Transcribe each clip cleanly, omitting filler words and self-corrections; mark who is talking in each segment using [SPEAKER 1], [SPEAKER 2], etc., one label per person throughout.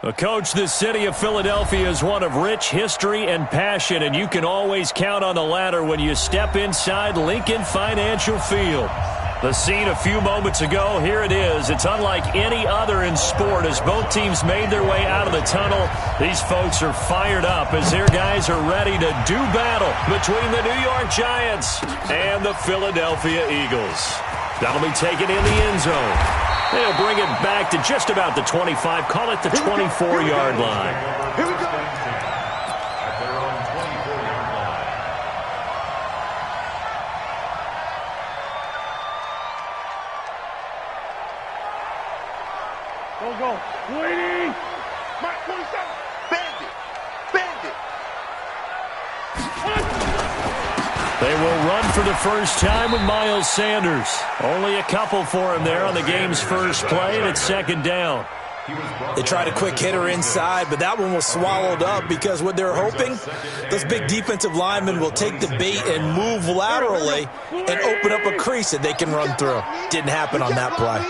[SPEAKER 1] Well, Coach, the city of Philadelphia is one of rich history and passion, and you can always count on the latter when you step inside Lincoln Financial Field. The scene a few moments ago, here it is. It's unlike any other in sport as both teams made their way out of the tunnel. These folks are fired up as their guys are ready to do battle between the New York Giants and the Philadelphia Eagles. That'll be taken in the end zone. They'll bring it back to just about the 25, call it the 24-yard line.
[SPEAKER 2] Here we go.
[SPEAKER 3] At their own 24-yard line.
[SPEAKER 2] Go. 20. Mark 27. Bandit.
[SPEAKER 1] They will run for the first time with Miles Sanders. Only a couple for him there on the game's first play, and it's second down.
[SPEAKER 4] They tried a quick hitter inside, but that one was swallowed up because what they're hoping, those big defensive linemen will take the bait and move laterally and open up a crease that they can run through. Didn't happen on that play.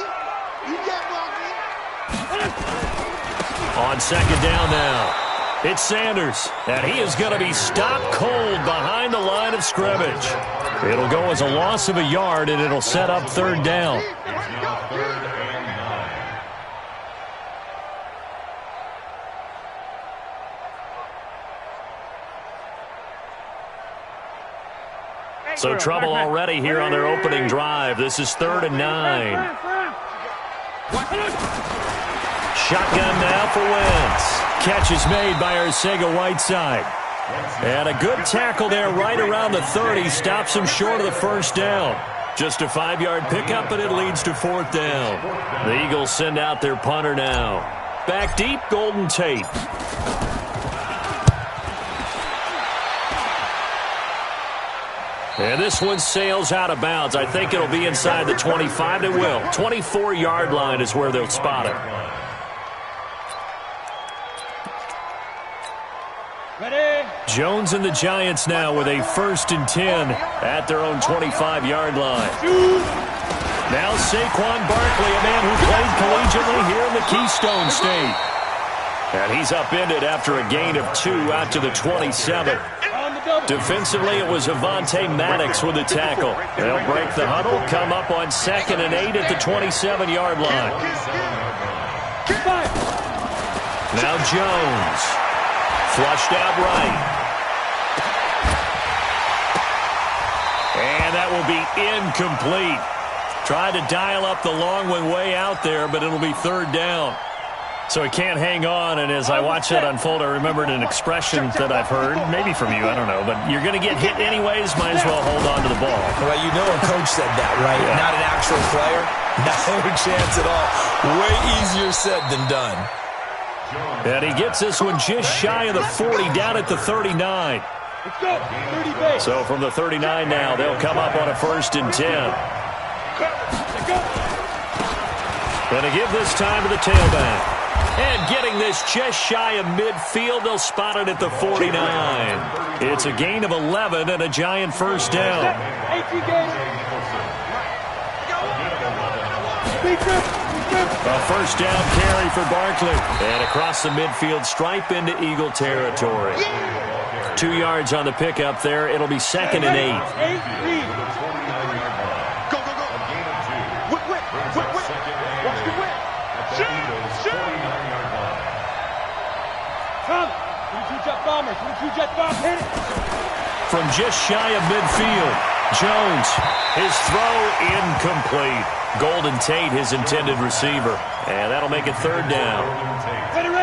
[SPEAKER 1] On second down now, it's Sanders, and he is going to be stopped cold behind the line of scrimmage. It'll go as a loss of a yard, and it'll set up third down. So trouble already here on their opening drive. This is 3rd and 9. Shotgun now for Wentz. Catch is made by Arcega-Whiteside. And a good tackle there right around the 30. Stops him short of the first down. Just a 5-yard pickup, and it leads to 4th down. The Eagles send out their punter now. Back deep, Golden Tate. And this one sails out of bounds. I think it'll be inside the 25. It will. 24-yard line is where they'll spot it.
[SPEAKER 2] Ready.
[SPEAKER 1] Jones and the Giants now with a 1st and 10 at their own 25-yard line. Now Saquon Barkley, a man who played collegiately here in the Keystone State. And he's upended after a gain of 2 out to the 27. Defensively, it was Avonte Maddox with the tackle. They'll break the huddle, come up on 2nd and 8 at the 27-yard line. Now Jones. Flushed out right. And that will be incomplete. Tried to dial up the long one way out there, but it'll be 3rd down. So he can't hang on, and as I watch that unfold, I remembered an expression that I've heard, maybe from you, I don't know, but you're going to get hit anyways, might as well hold on to the ball.
[SPEAKER 4] Well, you know a coach said that, right? Yeah. Not an actual player. No chance at all. Way easier said than done.
[SPEAKER 1] And he gets this one just shy of the 40, down at the 39.
[SPEAKER 2] Let's go. 30 base.
[SPEAKER 1] So from the 39 now, they'll come up on a 1st and 10. Going to give this time to the tailback. And getting this just shy of midfield, they'll spot it at the 49. It's a gain of 11 and a Giant 1st down. A 1st down carry for Barkley. And across the midfield stripe into Eagle territory. 2 yards on the pickup there. It'll be 2nd and 8. From just shy of midfield, Jones, his throw incomplete. Golden Tate, his intended receiver. And that'll make it 3rd down.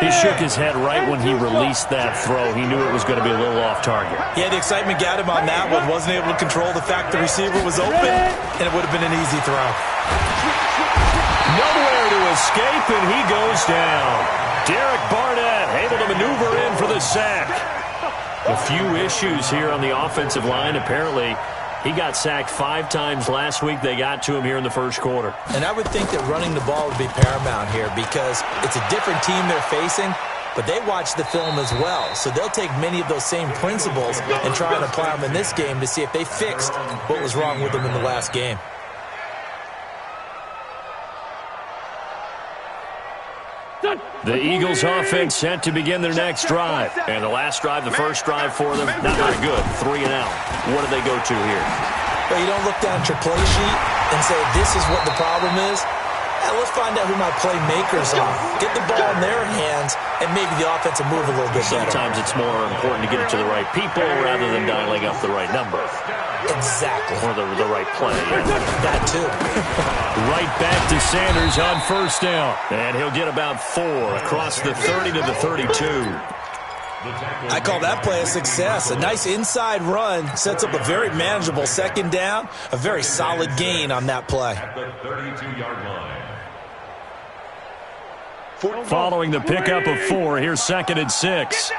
[SPEAKER 1] He shook his head right when he released that throw. He knew it was going to be a little off target.
[SPEAKER 4] Yeah, the excitement got him on that one. Wasn't able to control the fact the receiver was open, and it would have been an easy throw.
[SPEAKER 1] Nowhere to escape, and he goes down. Derek Barnett able to maneuver in for the sack. A few issues here on the offensive line. Apparently, he got sacked 5 times last week. They got to him here in the first quarter.
[SPEAKER 4] And I would think that running the ball would be paramount here because it's a different team they're facing, but they watch the film as well. So they'll take many of those same principles and try and apply them in this game to see if they fixed what was wrong with them in the last game.
[SPEAKER 2] Done.
[SPEAKER 1] The Eagles offense set to begin their next drive. And the last drive, the first drive for them, not very good. 3 and out. What do they go to here?
[SPEAKER 4] Well, you don't look down at your play sheet and say, this is what the problem is. Let's find out who my playmakers are. Get the ball in their hands, and maybe the offense will move a little bit better.
[SPEAKER 1] Sometimes it's more important to get it to the right people rather than dialing up the right number.
[SPEAKER 4] Exactly.
[SPEAKER 1] Or the right play.
[SPEAKER 4] That too.
[SPEAKER 1] Right back to Sanders on first down. And he'll get about 4 across the 30 to the 32.
[SPEAKER 4] I call that play a success. A nice inside run sets up a very manageable second down. A very solid gain on that play.
[SPEAKER 3] At the 32-yard line.
[SPEAKER 1] Following the pickup of 4, here's 2nd and 6.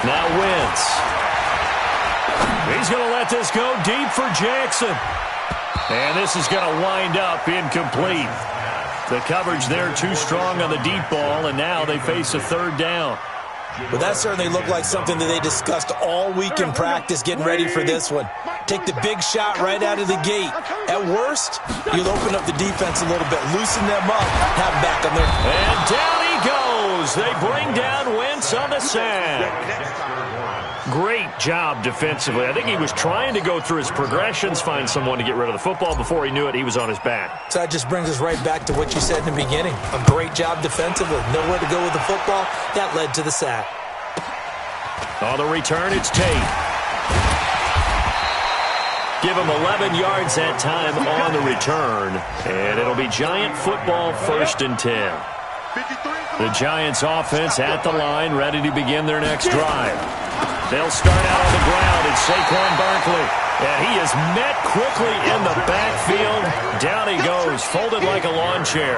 [SPEAKER 1] Now Wentz. He's going to let this go deep for Jackson. And this is going to wind up incomplete. The coverage there too strong on the deep ball, and now they face a 3rd down.
[SPEAKER 4] Well, that certainly looked like something that they discussed all week in practice getting ready for this one. Take the big shot right out of the gate. At worst, you'll open up the defense a little bit, loosen them up, have them back on their...
[SPEAKER 1] And down he goes. They bring down Wentz on the sack. Great job defensively. I think he was trying to go through his progressions, find someone to get rid of the football. Before he knew it, he was on his back.
[SPEAKER 4] So that just brings us right back to what you said in the beginning. A great job defensively. Nowhere to go with the football. That led to the sack.
[SPEAKER 1] On the return, it's Tate. Give him 11 yards that time on the return. And it'll be Giant football 1st and 10. The Giants offense at the line, ready to begin their next drive. They'll start out on the ground. It's Saquon Barkley. And he is met quickly in the backfield. Down he goes, folded like a lawn chair.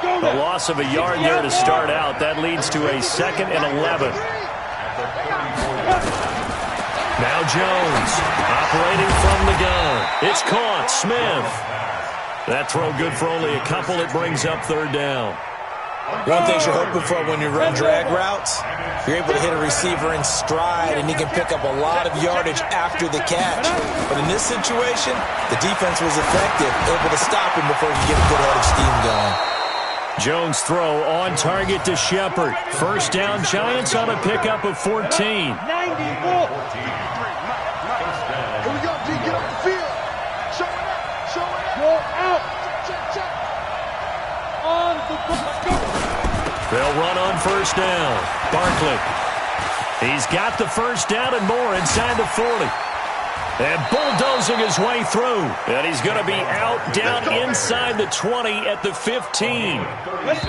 [SPEAKER 1] A loss of a yard there to start out. That leads to a 2nd and 11. Now Jones, operating from the gun. It's caught. Smith. That throw good for only a couple. It brings up 3rd down.
[SPEAKER 4] One thing you're hoping for when you run drag routes, you're able to hit a receiver in stride, and he can pick up a lot of yardage after the catch. But in this situation, the defense was effective, able to stop him before he could get a good head of steam going.
[SPEAKER 1] Jones' throw on target to Shepard. 1st down, Giants on a pickup of 14.
[SPEAKER 2] 94. Here we go, G. Get off the field. Show it up. Show it up. Go out. Check. On the let's go.
[SPEAKER 1] They'll run on 1st down. Barkley. He's got the 1st down and more inside the 40. And bulldozing his way through. And he's going to be out down inside the 20 at the 15.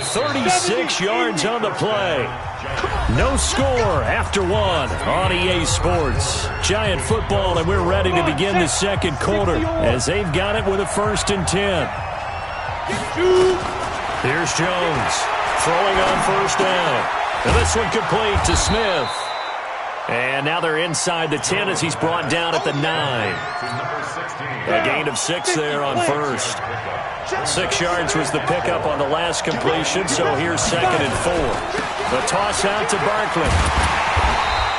[SPEAKER 1] 36 yards on the play. No score after 1 on EA Sports. Giant football, and we're ready to begin the 2nd quarter as they've got it with a 1st and 10. Here's Jones throwing on 1st down. And this one complete to Smith. And now they're inside the 10 as he's brought down at the 9. A gain of 6 there on 1st. 6 yards was the pickup on the last completion, so here's 2nd and 4. The toss out to Barkley.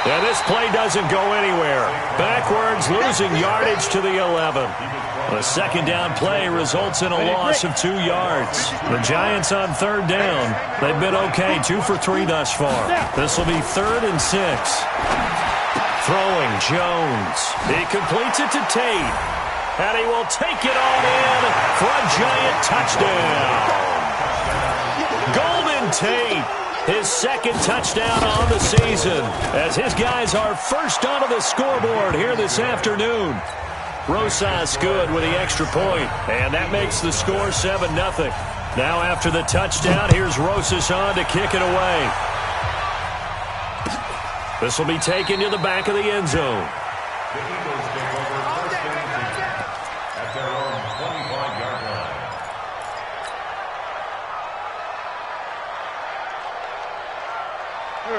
[SPEAKER 1] And this play doesn't go anywhere. Backwards, losing yardage to the 11. The 2nd down play results in a loss of 2 yards. The Giants on 3rd down. They've been okay, 2 for 3 thus far. This will be 3rd and 6. Throwing Jones. He completes it to Tate. And he will take it on in for a Giant touchdown. Golden Tate. His 2nd touchdown on the season as his guys are first onto the scoreboard here this afternoon. Rosas good with the extra point, and that makes the score 7-0. Now after the touchdown, here's Rosas on to kick it away. This will be taken to the back of the end zone.
[SPEAKER 3] The Eagles take over 1st and 10 at their own 25-yard line.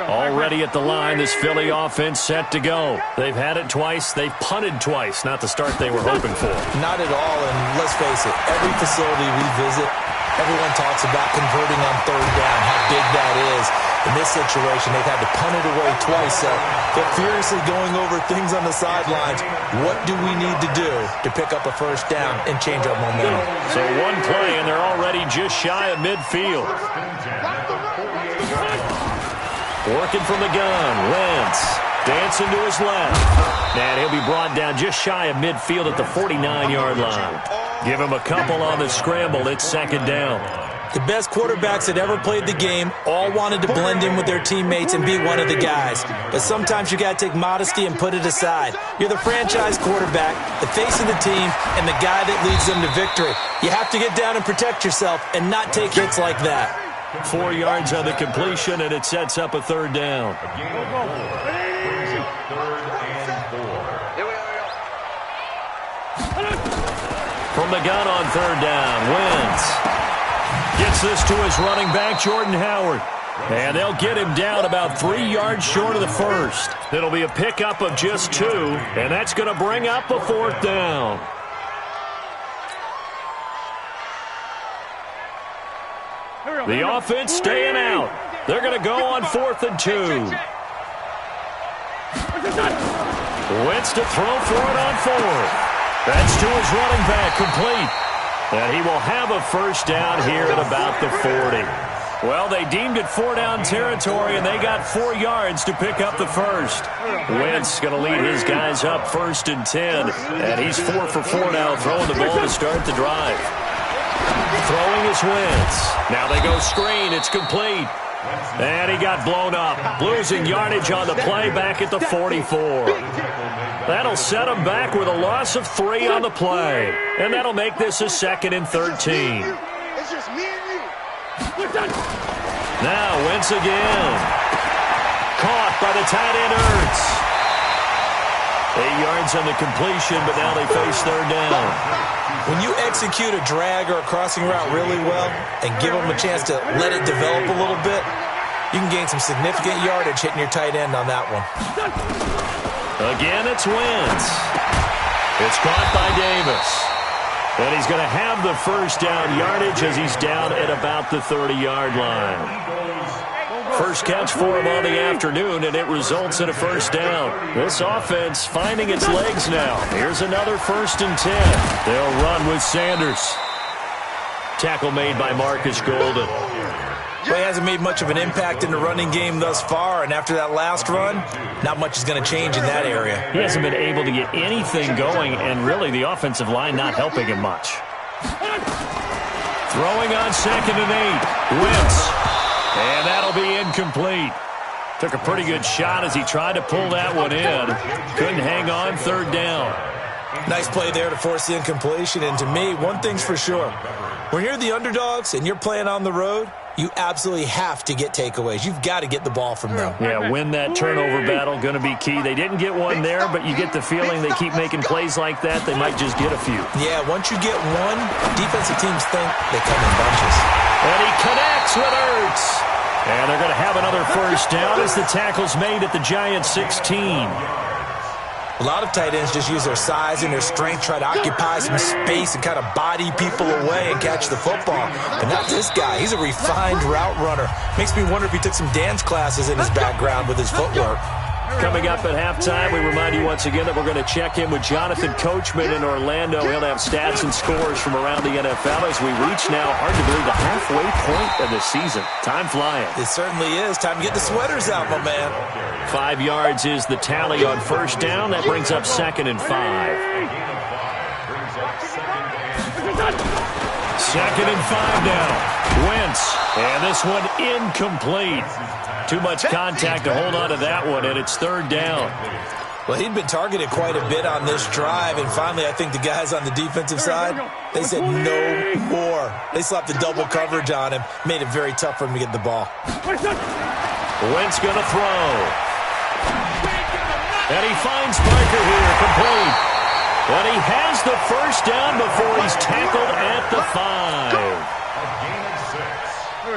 [SPEAKER 1] Already at the line, this Philly offense set to go. They've had it twice. They've punted twice. Not the start they were hoping for.
[SPEAKER 4] Not at all, and let's face it, every facility we visit, everyone talks about converting on 3rd down, how big that is. In this situation, they've had to punt it away twice, so they're furiously going over things on the sidelines. What do we need to do to pick up a first down and change our momentum?
[SPEAKER 1] So one play, and they're already just shy of midfield. Working from the gun, Wentz dancing to his left. And he'll be brought down just shy of midfield at the 49-yard line. Give him a couple on the scramble. It's second down.
[SPEAKER 4] The best quarterbacks that ever played the game all wanted to blend in with their teammates and be one of the guys. But sometimes you got to take modesty and put it aside. You're the franchise quarterback, the face of the team, and the guy that leads them to victory. You have to get down and protect yourself and not take hits like that.
[SPEAKER 1] 4 yards on the completion, and it sets up a third down. From the gun on third down, Wentz gets this to his running back, Jordan Howard. And they'll get him down about 3 yards short of the first. It'll be a pickup of just 2, and that's going to bring up a fourth down. The offense staying out. They're going to go on 4th and 2. Wentz to throw for it on 4th. That's to his running back, complete. And he will have a first down here at about the 40. Well, they deemed it 4-down territory, and they got 4 yards to pick up the first. Wentz going to lead his guys up 1st and 10. And he's 4 for 4 now, throwing the ball to start the drive. Throwing is Wentz. Now they go screen. It's complete. And he got blown up. Losing yardage on the play back at the 44. That'll set him back with a loss of 3 on the play. And that'll make this a 2nd and 13.
[SPEAKER 2] It's just me and you.
[SPEAKER 1] Now Wentz again. Caught by the tight end Ertz. 8 yards on the completion, but now they face third down.
[SPEAKER 4] When you execute a drag or a crossing route really well and give them a chance to let it develop a little bit, you can gain some significant yardage hitting your tight end on that one.
[SPEAKER 1] Again, it's Wentz. It's caught by Davis. And he's going to have the first down yardage as he's down at about the 30-yard line. First catch for him on the afternoon, and it results in a first down. This offense finding its legs now. Here's another 1st and 10. They'll run with Sanders. Tackle made by Marcus Golden.
[SPEAKER 4] Well, he hasn't made much of an impact in the running game thus far, and after that last run, not much is going to change in that area.
[SPEAKER 1] He hasn't been able to get anything going, and really the offensive line not helping him much. Throwing on 2nd and 8. Wentz. And that'll be incomplete. Took a pretty good shot as he tried to pull that one in. Couldn't hang on, third down.
[SPEAKER 4] Nice play there to force the incompletion. And to me, one thing's for sure. When you're the underdogs and you're playing on the road, you absolutely have to get takeaways. You've got to get the ball from them.
[SPEAKER 1] Yeah, win that turnover battle, going to be key. They didn't get one there, but you get the feeling they keep making plays like that, they might just get a few.
[SPEAKER 4] Yeah, once you get one, defensive teams think they come in bunches.
[SPEAKER 1] And he connects with Ertz. And they're going to have another first down as the tackle's made at the Giants' 16.
[SPEAKER 4] A lot of tight ends just use their size and their strength, try to occupy some space and kind of body people away and catch the football. But not this guy. He's a refined route runner. Makes me wonder if he took some dance classes in his background with his footwork.
[SPEAKER 1] Coming up at halftime, we remind you once again that we're going to check in with Jonathan Coachman in Orlando. He'll have stats and scores from around the NFL as we reach now, hard to believe, the halfway point of the season. Time flying.
[SPEAKER 4] It certainly is. Time to get the sweaters out, my man.
[SPEAKER 1] 5 yards is the tally on first down. That brings up 2nd and 5. 2nd and 5 now. Wentz. And this one incomplete. Too much contact to hold on to that one, and it's third down.
[SPEAKER 4] Well, he'd been targeted quite a bit on this drive, and finally I think the guys on the defensive side, they said no more. They slapped the double coverage on him, made it very tough for him to get the ball.
[SPEAKER 1] Wentz going to throw. And he finds Parker here, complete. And he has the first down before he's tackled at the 5.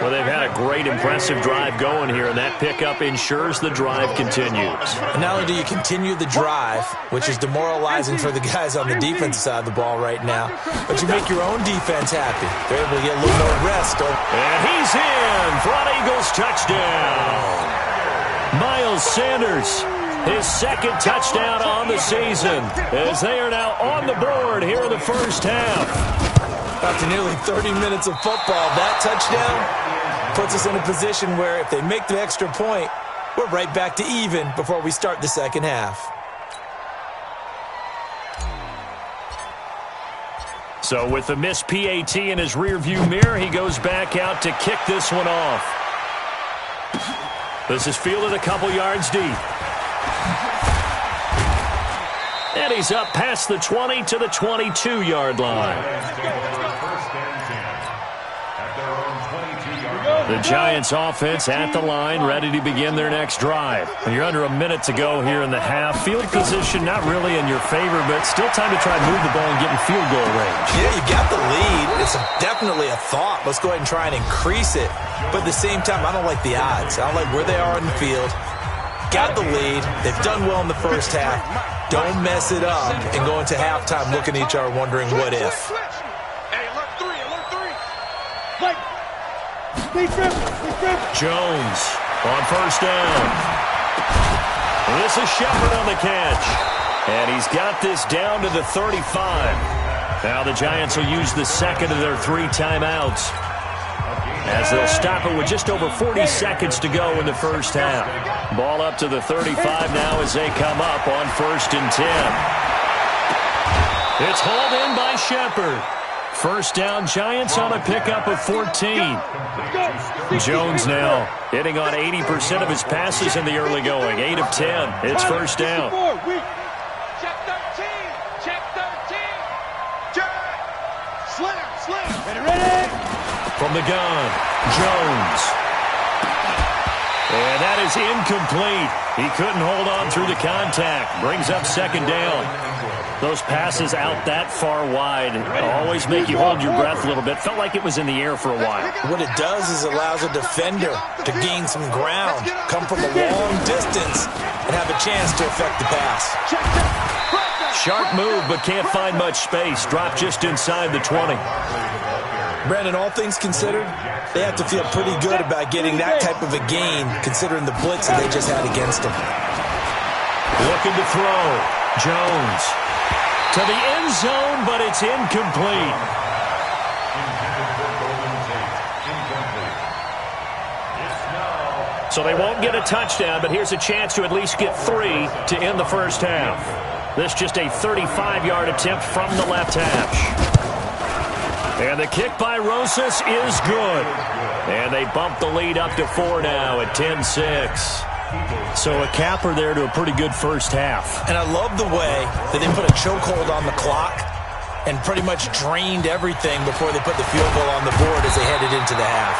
[SPEAKER 1] Well, they've had a great, impressive drive going here, and that pickup ensures the drive continues.
[SPEAKER 4] And not only do you continue the drive, which is demoralizing for the guys on the defensive side of the ball right now, but you make your own defense happy. They're able to get a little more rest.
[SPEAKER 1] And he's in front, Eagles touchdown. Miles Sanders, his second touchdown on the season, as they are now on the board here in the first half.
[SPEAKER 4] After nearly 30 minutes of football, that touchdown puts us in a position where if they make the extra point, we're right back to even before we start the second half.
[SPEAKER 1] So with the missed PAT in his rearview mirror, he goes back out to kick this one off. This is fielded a couple yards deep. And he's up past the 20 to the 22-yard line. The Giants offense at the line, ready to begin their next drive. And you're under a minute to go here in the half. Field position not really in your favor, but still time to try to move the ball and get in field goal range.
[SPEAKER 4] Yeah, you got the lead. It's definitely a thought. Let's go ahead and try and increase it. But at the same time, I don't like the odds. I don't like where they are in the field. Got the lead. They've done well in the first half. Don't mess it up and go into halftime looking at each other wondering what if.
[SPEAKER 1] Jones on first down. This is Shepard on the catch. And he's got this down to the 35. Now the Giants will use the second of their 3 timeouts, as they'll stop it with just over 40 seconds to go in the first half. Ball up to the 35 now as they come up on 1st and 10. It's hauled in by Shepard. First down, Giants on a pickup of 14. Jones now hitting on 80% of his passes in the early going. 8 of 10. It's first down.
[SPEAKER 2] Check 13. Check 13. Slam. Ready.
[SPEAKER 1] From the gun, Jones. And that is incomplete. He couldn't hold on through the contact. Brings up second down. Those passes out that far wide always make you hold your breath a little bit. Felt like it was in the air for a while.
[SPEAKER 4] What it does is it allows a defender to gain some ground, come from a long distance, and have a chance to affect the pass.
[SPEAKER 1] Sharp move, but can't find much space. Dropped just inside the 20.
[SPEAKER 4] Brandon, all things considered, they have to feel pretty good about getting that type of a gain, considering the blitz that they just had against them.
[SPEAKER 1] Looking to throw. Jones to the end zone, but it's incomplete. So they won't get a touchdown, but here's a chance to at least get 3 to end the first half. This just a 35-yard attempt from the left hash. And the kick by Rosas is good. And they bump the lead up to 4 now at 10-6. So a capper there to a pretty good first half.
[SPEAKER 4] And I love the way that they put a chokehold on the clock and pretty much drained everything before they put the field goal on the board as they headed into the half.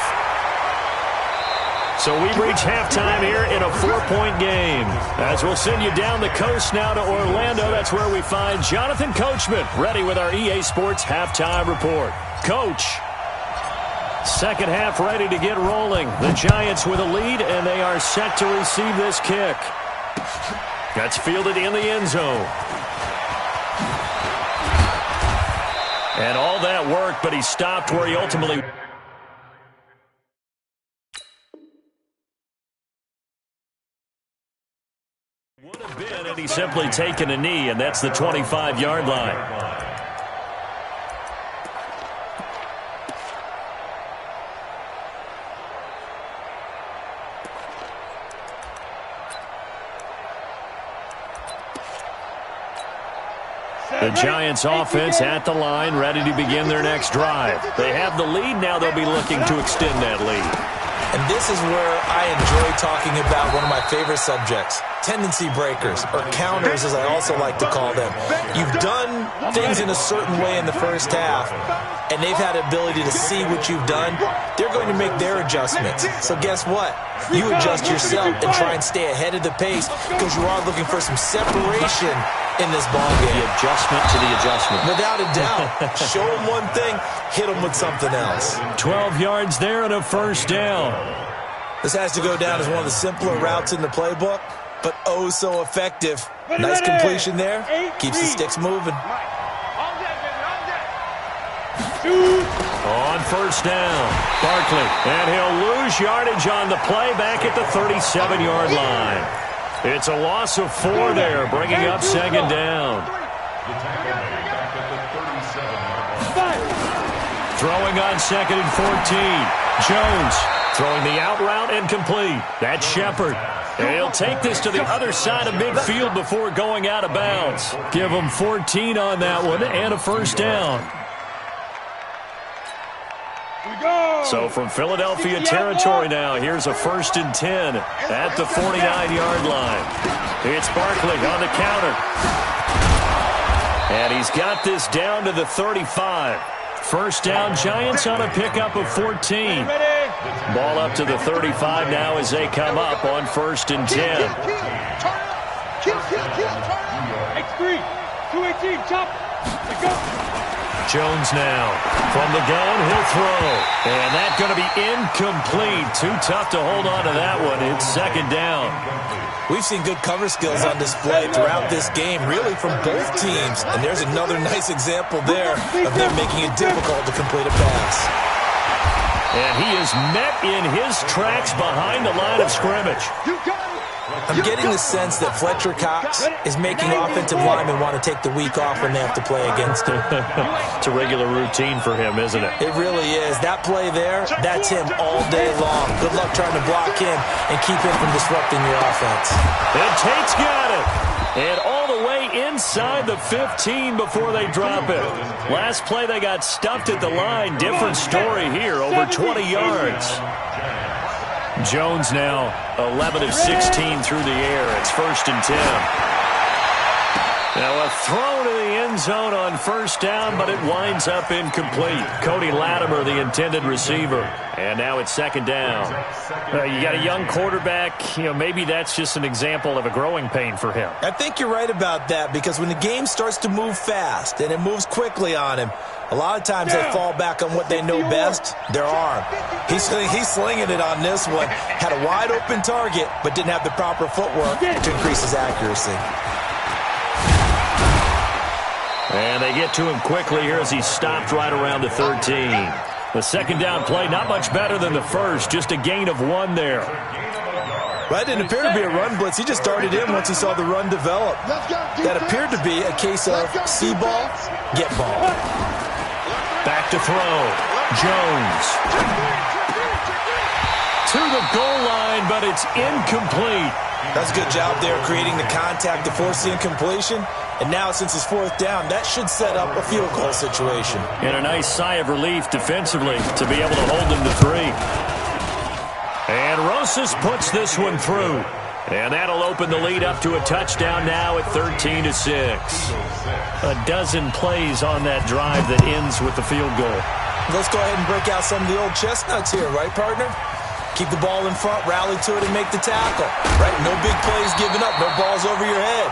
[SPEAKER 1] So we've reached halftime here in a 4-point game. As we'll send you down the coast now to Orlando, that's where we find Jonathan Coachman, ready with our EA Sports Halftime Report. Coach, second half ready to get rolling. The Giants with a lead, and they are set to receive this kick. That's fielded in the end zone. And all that work, but he stopped where he ultimately... would have been, and he's simply taken a knee, and that's the 25-yard line. The Giants offense at the line, ready to begin their next drive. They have the lead now. They'll be looking to extend that lead.
[SPEAKER 4] And this is where I enjoy talking about one of my favorite subjects, tendency breakers, or counters as I also like to call them. You've done things in a certain way in the first half, and they've had the ability to see what you've done. They're going to make their adjustments. So guess what? You adjust yourself and try and stay ahead of the pace because you are looking for some separation in this ball game.
[SPEAKER 1] The adjustment to the adjustment.
[SPEAKER 4] Without a doubt. Show them one thing, hit them with something else.
[SPEAKER 1] 12 yards there and a first down.
[SPEAKER 4] This has to go down as one of the simpler routes in the playbook, but oh so effective. Nice completion there. Keeps the sticks moving.
[SPEAKER 2] Shoot.
[SPEAKER 1] On first down, Barkley, and he'll lose yardage on the play back at the 37-yard line. It's a loss of 4 there, bringing up second down. Throwing on second and 14. Jones throwing the out route and complete. That's Shepard. And he'll take this to the other side of midfield before going out of bounds. Give him 14 on that one and a first down. So from Philadelphia territory now, here's a 1st and 10 at the 49-yard line. It's Barkley on the counter. And he's got this down to the 35. First down, Giants on a pickup of 14. Ball up to the 35 now as they come up on 1st and 10.
[SPEAKER 2] X3, 218, chop. Let's go.
[SPEAKER 1] Jones now from the gun, he'll throw. And that's going to be incomplete. Too tough to hold on to that one. It's second down.
[SPEAKER 4] We've seen good cover skills on display throughout this game, really from both teams. And there's another nice example there of them making it difficult to complete a pass.
[SPEAKER 1] And he is met in his tracks behind the line of scrimmage.
[SPEAKER 4] I'm getting the sense that Fletcher Cox is making offensive linemen want to take the week off when they have to play against him.
[SPEAKER 1] It's a regular routine for him, isn't it?
[SPEAKER 4] It really is. That play there, that's him all day long. Good luck trying to block him and keep him from disrupting your offense.
[SPEAKER 1] And Tate's got it. And all the way inside the 15 before they drop it. Last play they got stuffed at the line. Different story here, over 20 yards. Jones now 11 of 16 through the air. It's 1st and 10. Now a throw to the end zone on first down, but it winds up incomplete. Cody Latimer, the intended receiver. And now it's second down. You got a young quarterback. Maybe that's just an example of a growing pain for him.
[SPEAKER 4] I think you're right about that, because when the game starts to move fast and it moves quickly on him, a lot of times they fall back on what they know best, their arm. He's slinging it on this one. Had a wide open target, but didn't have the proper footwork to increase his accuracy.
[SPEAKER 1] And they get to him quickly here as he stopped right around the 13. The second down play, not much better than the first, just a gain of 1 there.
[SPEAKER 4] That didn't appear to be a run blitz. He just started in once he saw the run develop. That appeared to be a case of see ball, get ball.
[SPEAKER 1] Back to throw. Jones. To the goal line, but it's incomplete.
[SPEAKER 4] That's a good job there creating the contact to force the incompletion. And now, since it's 4th down, that should set up a field goal situation.
[SPEAKER 1] And a nice sigh of relief defensively to be able to hold them to 3. And Rosas puts this one through. And that'll open the lead up to a touchdown now at 13-6. A dozen plays on that drive that ends with the field goal.
[SPEAKER 4] Let's go ahead and break out some of the old chestnuts here, right, partner? Keep the ball in front, rally to it, and make the tackle. Right? No big plays given up, no balls over your head.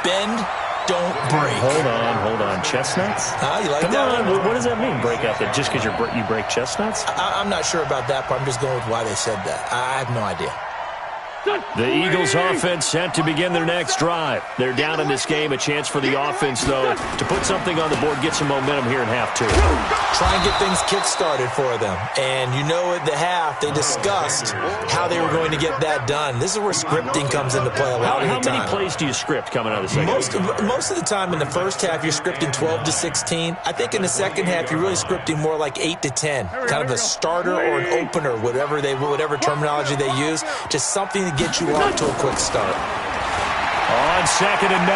[SPEAKER 4] Bend, don't break.
[SPEAKER 1] Hold on. Chestnuts?
[SPEAKER 4] You like
[SPEAKER 1] Come
[SPEAKER 4] that
[SPEAKER 1] on.
[SPEAKER 4] one?
[SPEAKER 1] What does that mean, break out that just because you break chestnuts?
[SPEAKER 4] I'm not sure about that part. I'm just going with why they said that. I have no idea.
[SPEAKER 1] The Eagles offense set to begin their next drive. They're down in this game. A chance for the offense, though, to put something on the board, get some momentum here in half 2.
[SPEAKER 4] Try and get things kick-started for them. And you know at the half, they discussed how they were going to get that done. This is where scripting comes into play a lot of the time.
[SPEAKER 1] How many plays do you script coming out of the second half?
[SPEAKER 4] Most of the time in the first half, you're scripting 12 to 16. I think in the second half, you're really scripting more like 8 to 10. Kind of a starter or an opener, whatever terminology they use. Just something to get you off to a quick start.
[SPEAKER 1] On 2nd and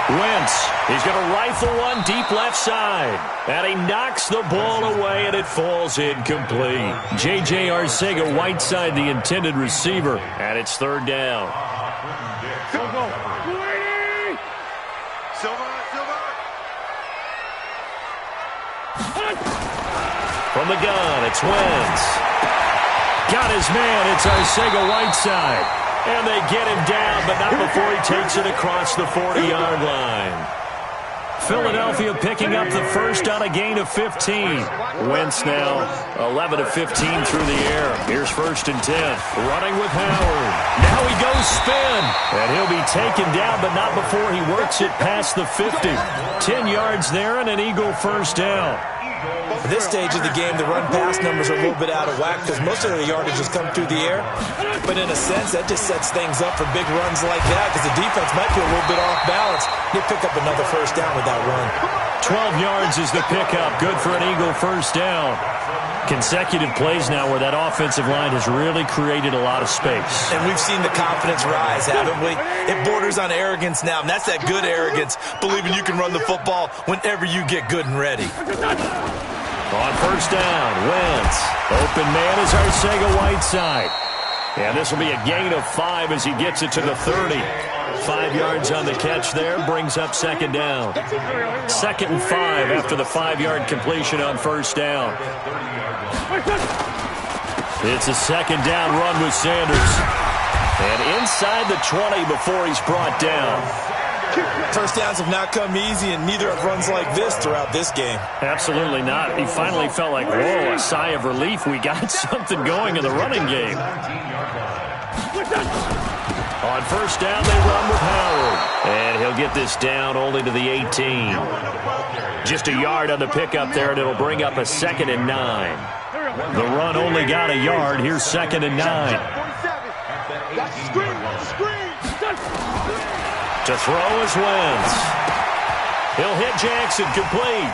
[SPEAKER 1] 9, Wentz. He's going to rifle one deep left side. And he knocks the ball away, and it falls incomplete. J.J. Arcega-Whiteside, the intended receiver, and it's 3rd down.
[SPEAKER 2] Silva.
[SPEAKER 1] From the gun, it's Wentz. Got his man, it's Arcega-Whiteside. And they get him down, but not before he takes it across the 40-yard line. Philadelphia picking up the first on a gain of 15. Wentz now 11 of 15 through the air. Here's 1st and 10. Running with Howard. Now he goes spin. And he'll be taken down, but not before he works it past the 50. 10 yards there and an Eagle first down.
[SPEAKER 4] At this stage of the game, the run-pass numbers are a little bit out of whack because most of the yardage has come through the air. But in a sense, that just sets things up for big runs like that because the defense might be a little bit off balance. They pick up another first down with that run.
[SPEAKER 1] 12 yards is the pickup. Good for an Eagle first down. Consecutive plays now where that offensive line has really created a lot of space.
[SPEAKER 4] And we've seen the confidence rise, haven't we? It borders on arrogance now, and that's that good arrogance, believing you can run the football whenever you get good and ready.
[SPEAKER 1] On first down, Wentz. Open man is Arcega-Whiteside. And this will be a gain of 5 as he gets it to the 30. 5 yards on the catch there, brings up second down. 2nd and 5 after the 5-yard completion on first down. It's a second down run with Sanders. And inside the 20 before he's brought down.
[SPEAKER 4] First downs have not come easy, and neither have runs like this throughout this game.
[SPEAKER 1] Absolutely not. He finally felt like, whoa, a sigh of relief. We got something going in the running game. On first down, they run with Howard. And he'll get this down only to the 18. Just a yard on the pickup there, and it'll bring up a 2nd and 9. The run only got a yard. Here's 2nd and 9. To throw is Wentz. He'll hit Jackson, complete.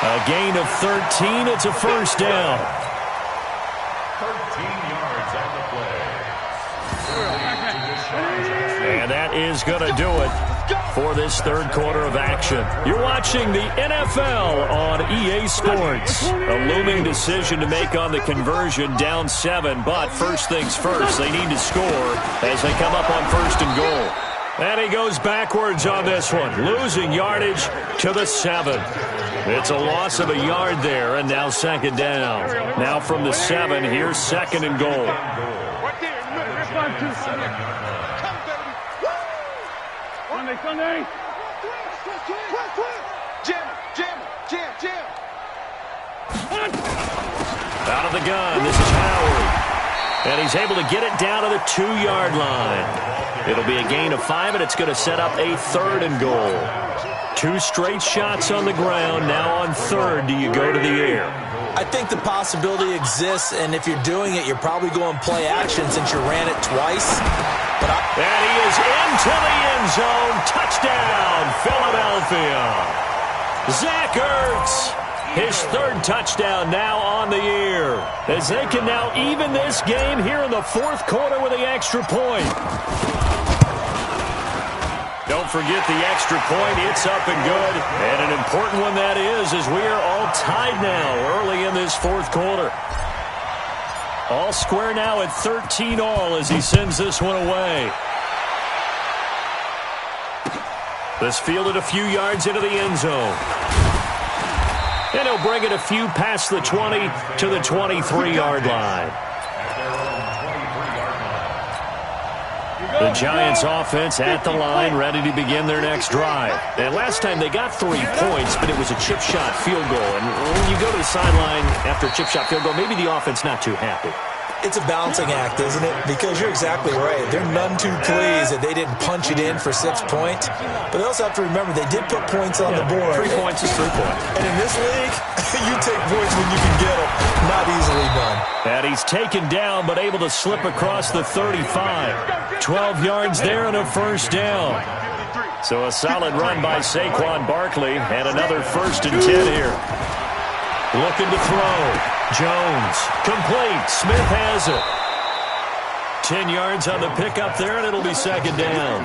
[SPEAKER 1] A gain of 13. It's a first down.
[SPEAKER 3] 13 yards on the play.
[SPEAKER 1] And that is going to do it for this third quarter of action. You're watching the NFL on EA Sports. A looming decision to make on the conversion, down 7, but first things first, they need to score as they come up on 1st and goal. And he goes backwards on this one, losing yardage to the 7. It's a loss of a yard there, and now second down. Now from the 7, here's 2nd and goal.
[SPEAKER 2] Sunday. Jam.
[SPEAKER 1] Out of the gun, this is Howard. And he's able to get it down to the 2-yard line. It'll be a gain of 5, and it's going to set up a 3rd and goal. 2 straight shots on the ground. Now on 3rd, do you go to the air?
[SPEAKER 4] I think the possibility exists, and if you're doing it, you're probably going play action since you ran it twice.
[SPEAKER 1] And he is into the end zone. Touchdown, Philadelphia. Zach Ertz, his 3rd touchdown now on the year, as they can now even this game here in the 4th quarter with the extra point. Don't forget the extra point. It's up and good. And an important one that is, as we are all tied now early in this 4th quarter. All square now at 13 all as he sends this one away. This fielded a few yards into the end zone. And he'll bring it a few past the 20 to the 23-yard line. The Giants offense at the line, ready to begin their next drive. And last time they got 3 points, but it was a chip shot field goal. And when you go to the sideline after a chip shot field goal, maybe the offense not too happy.
[SPEAKER 4] It's a balancing act, isn't it? Because you're exactly right. They're none too pleased that they didn't punch it in for 6 points. But they also have to remember they did put points on the board.
[SPEAKER 1] 3 points is 3 points.
[SPEAKER 4] And in this league, you take points when you can get them. Not easily done.
[SPEAKER 1] And he's taken down but able to slip across the 35. 12 yards there and a first down. So a solid run by Saquon Barkley and another 1st and 10 here. Looking to throw. Jones, complete. Smith has it. 10 yards on the pickup there, and it'll be second down.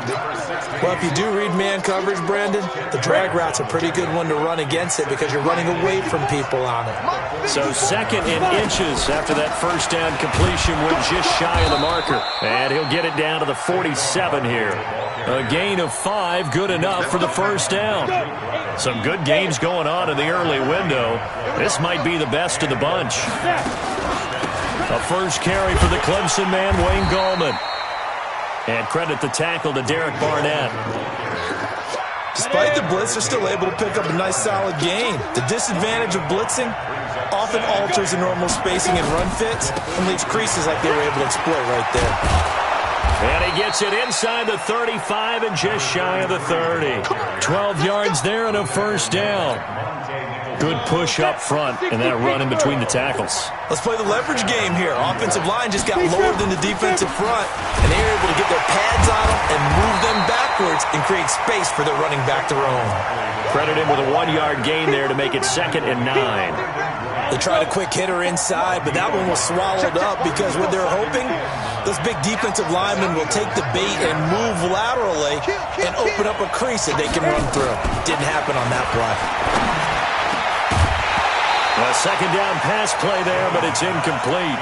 [SPEAKER 4] Well, if you do read man coverage, Brandon, the drag route's a pretty good one to run against it because you're running away from people on it.
[SPEAKER 1] So second and inches after that first down completion went just shy of the marker. And he'll get it down to the 47 here. A gain of 5, good enough for the first down. Some good games going on in the early window. This might be the best of the bunch. A first carry for the Clemson man, Wayne Gallman. And credit the tackle to Derek Barnett.
[SPEAKER 4] Despite the blitz, they're still able to pick up a nice solid gain. The disadvantage of blitzing often alters the normal spacing and run fits and leaves creases like they were able to exploit right there.
[SPEAKER 1] And he gets it inside the 35 and just shy of the 30. 12 yards there and a first down. Good push up front and that run in between the tackles.
[SPEAKER 4] Let's play the leverage game here. Offensive line just got lower than the defensive front, and they were able to get their pads on them and move them backwards and create space for their running back to roam.
[SPEAKER 1] Credit him with a 1-yard gain there to make it 2nd and 9.
[SPEAKER 4] They tried a quick hitter inside, but that one was swallowed up because what they're hoping, those big defensive linemen will take the bait and move laterally and open up a crease that they can run through. Didn't happen on that play.
[SPEAKER 1] A 2nd down pass play there, but it's incomplete.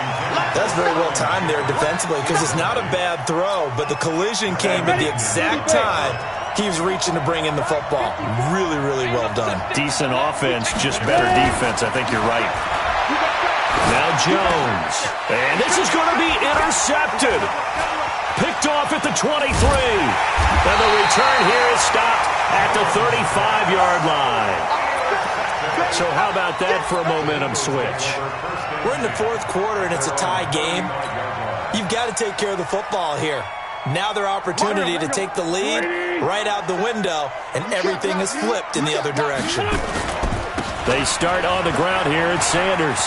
[SPEAKER 4] That's very well timed there defensively because it's not a bad throw, but the collision came at the exact time he was reaching to bring in the football. Really, really well done.
[SPEAKER 1] Decent offense, just better defense. I think you're right. Now Jones. And this is going to be intercepted. Picked off at the 23. And the return here is stopped at the 35-yard line. So how about that for a momentum switch?
[SPEAKER 4] We're in the 4th quarter, and it's a tie game. You've got to take care of the football here. Now their opportunity to take the lead right out the window, and everything is flipped in the other direction.
[SPEAKER 1] They start on the ground here at Sanders.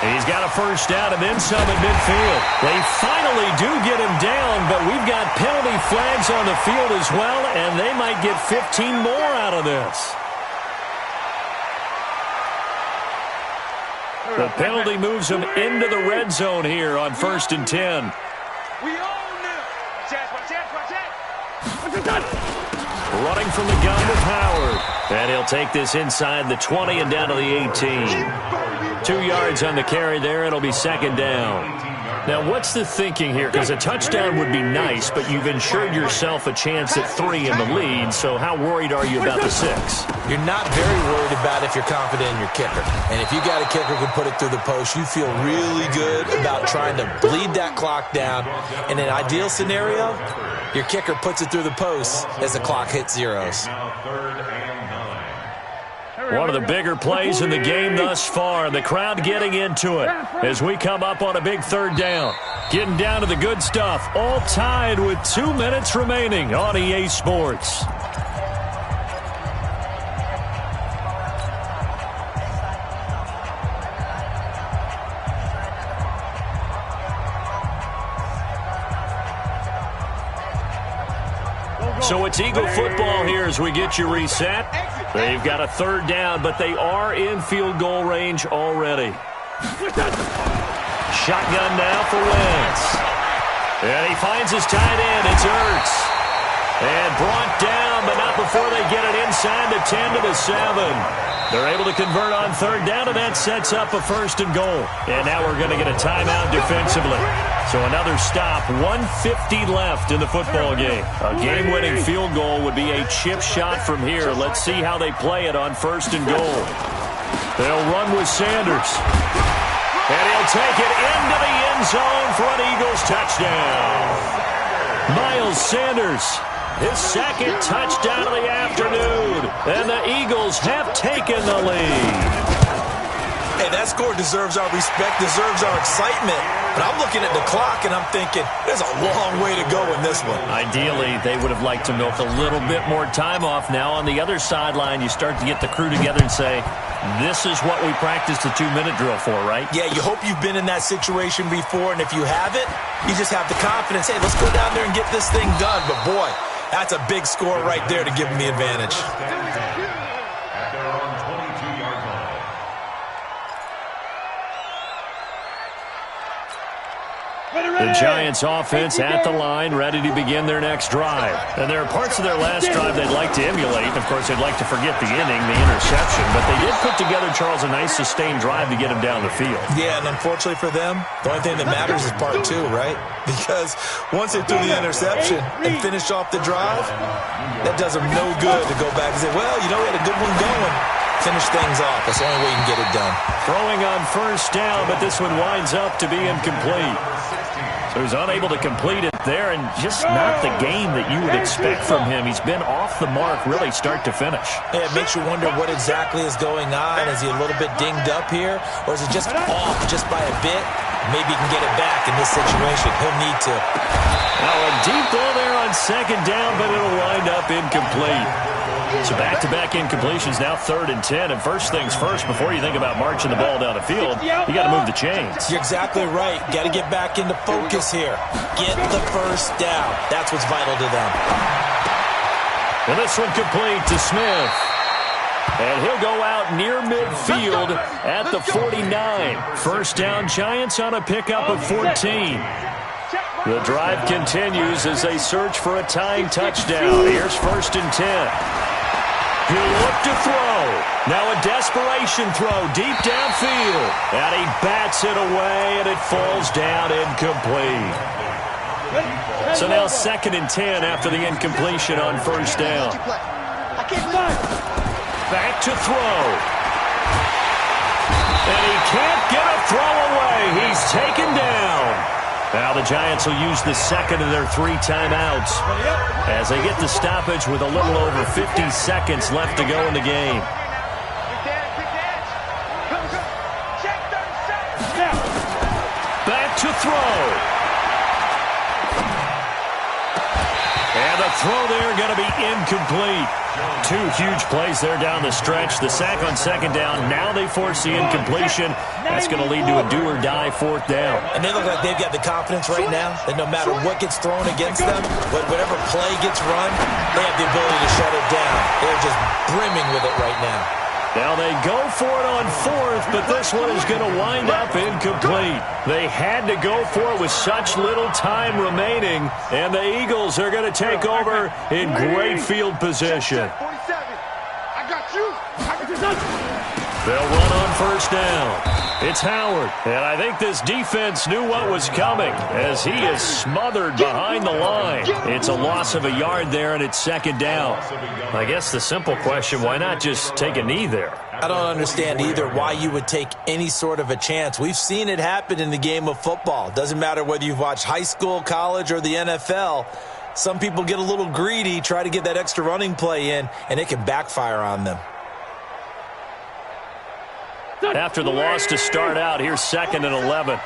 [SPEAKER 1] He's got a first down and then some at midfield. They finally do get him down, but we've got penalty flags on the field as well, and they might get 15 more out of this. The penalty moves him into the red zone here on 1st and 10.
[SPEAKER 2] We own them.
[SPEAKER 1] Running from the gun with Howard. And he'll take this inside the 20 and down to the 18. 2 yards on the carry there. It'll be 2nd down. Now, what's the thinking here? Because a touchdown would be nice, but you've ensured yourself a chance at 3 in the lead, so how worried are you about the 6?
[SPEAKER 4] You're not very worried about if you're confident in your kicker. And if you got a kicker who can put it through the post, you feel really good about trying to bleed that clock down. In an ideal scenario, your kicker puts it through the post as the clock hits zeros.
[SPEAKER 1] One of the bigger plays in the game thus far. The crowd getting into it as we come up on a big 3rd down. Getting down to the good stuff. All tied with 2 minutes remaining on EA Sports. So it's Eagle football here as we get you reset. They've got a 3rd down, but they are in field goal range already. Shotgun now for Wentz. And he finds his tight end. It's Ertz. And brought down, but not before they get it inside the 10 to the 7. They're able to convert on 3rd down, and that sets up a 1st and goal. And now we're going to get a timeout defensively. So another stop, 1:50 left in the football game. A game-winning field goal would be a chip shot from here. Let's see how they play it on 1st and goal. They'll run with Sanders. And he'll take it into the end zone for an Eagles touchdown. Miles Sanders, his 2nd touchdown of the afternoon. And the Eagles have taken the lead.
[SPEAKER 4] Hey, that score deserves our respect, deserves our excitement. But I'm looking at the clock, and I'm thinking, there's a long way to go in this one.
[SPEAKER 1] Ideally, they would have liked to milk a little bit more time off. Now, on the other sideline, you start to get the crew together and say, this is what we practiced the 2-minute drill for, right?
[SPEAKER 4] Yeah, you hope you've been in that situation before, and if you haven't, you just have the confidence, hey, let's go down there and get this thing done. But, boy, that's a big score right there to give them the advantage.
[SPEAKER 1] The Giants offense at the line, ready to begin their next drive. And there are parts of their last drive they'd like to emulate. Of course, they'd like to forget the inning, the interception. But they did put together, Charles, a nice sustained drive to get him down the field.
[SPEAKER 4] Yeah, and unfortunately for them, the only thing that matters is part 2, right? Because once they threw the interception and finished off the drive, that does them no good to go back and say, well, you know, we had a good one going. Finish things off. That's the only way you can get it done.
[SPEAKER 1] Throwing on 1st down, but this one winds up to be incomplete. So he's unable to complete it there, and just not the game that you would expect from him. He's been off the mark really start to finish.
[SPEAKER 4] Yeah, it makes you wonder what exactly is going on. Is he a little bit dinged up here, or is it just off just by a bit? Maybe he can get it back in this situation. He'll need to.
[SPEAKER 1] Now a deep ball there on second down, but it'll wind up incomplete. So back-to-back incompletions, now 3rd and 10. And first things first, before you think about marching the ball down the field, you got to move the chains.
[SPEAKER 4] You're exactly right. Got to get back into focus here. Get the first down. That's what's vital to them.
[SPEAKER 1] And this one complete to Smith. And he'll go out near midfield at the 49. First down, Giants on a pickup of 14. The drive continues as they search for a tying touchdown. Here's 1st and 10. He'll look to throw. Now a desperation throw deep downfield. And he bats it away, and it falls down incomplete. So now 2nd and 10 after the incompletion on first down. Back to throw. And he can't get a throw away. He's taken down. Now the Giants will use the second of their 3 timeouts as they get the stoppage with a little over 50 seconds left to go in the game. Back to throw. And the throw there going to be incomplete. 2 huge plays there down the stretch. The sack on second down. Now they force the incompletion. That's going to lead to a do-or-die 4th down.
[SPEAKER 4] And they look like they've got the confidence right now that no matter what gets thrown against them, whatever play gets run, they have the ability to shut it down. They're just brimming with it right now.
[SPEAKER 1] Now they go for it on 4th, but this one is going to wind up incomplete. They had to go for it with such little time remaining, and the Eagles are going to take over in great field position.
[SPEAKER 2] I got you.
[SPEAKER 1] They'll run on first down. It's Howard, and I think this defense knew what was coming as he is smothered behind the line. It's a loss of a yard there, and it's 2nd down. I guess the simple question, why not just take a knee there?
[SPEAKER 4] I don't understand either why you would take any sort of a chance. We've seen it happen in the game of football. Doesn't matter whether you've watched high school, college, or the NFL. Some people get a little greedy, try to get that extra running play in, and it can backfire on them.
[SPEAKER 1] After the loss to start out, here's 2nd and 11.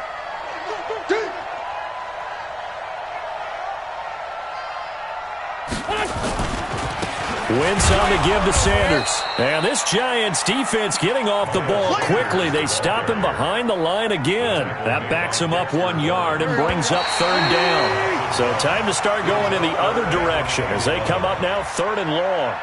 [SPEAKER 1] Wentz on the give to Sanders. And this Giants defense getting off the ball quickly. They stop him behind the line again. That backs him up 1 yard and brings up 3rd down. So time to start going in the other direction as they come up now 3rd and long.